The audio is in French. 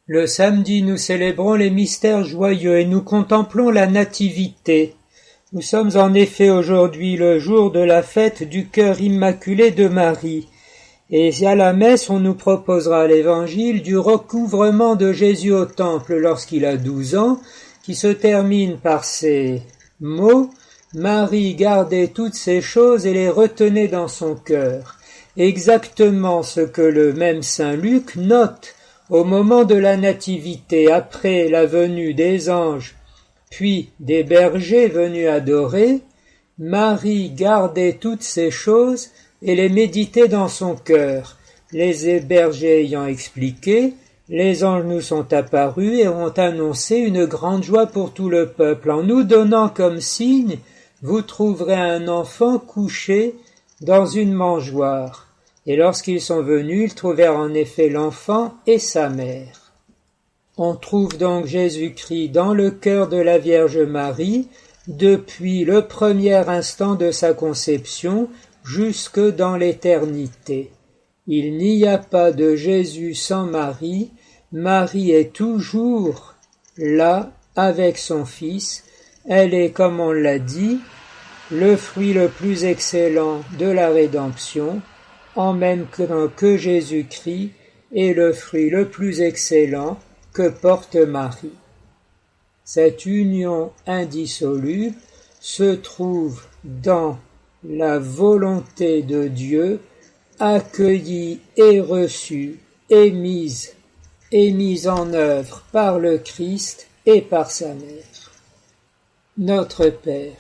Le samedi, nous célébrons les mystères joyeux et nous contemplons la Nativité. Nous sommes en effet aujourd'hui le jour de la fête du cœur immaculé de Marie. Et à la messe, on nous proposera l'évangile du recouvrement de Jésus au temple lorsqu'il a 12 ans, qui se termine par ces mots « Marie gardait toutes ces choses et les retenait dans son cœur ». Exactement ce que le même Saint Luc note au moment de la Nativité, après la venue des anges, puis des bergers venus adorer, Marie gardait toutes ces choses et les méditait dans son cœur. Les bergers ayant expliqué, les anges nous sont apparus et ont annoncé une grande joie pour tout le peuple, en nous donnant comme signe, vous trouverez un enfant couché dans une mangeoire. Et lorsqu'ils sont venus, ils trouvèrent en effet l'enfant et sa mère. On trouve donc Jésus-Christ dans le cœur de la Vierge Marie depuis le premier instant de sa conception jusque dans l'éternité. Il n'y a pas de Jésus sans Marie. Marie est toujours là avec son Fils. Elle est, comme on l'a dit, le fruit le plus excellent de la rédemption, en même temps que Jésus-Christ est le fruit le plus excellent que porte Marie. Cette union indissoluble se trouve dans la volonté de Dieu, accueillie et reçue et mise en œuvre par le Christ et par sa mère. Notre Père,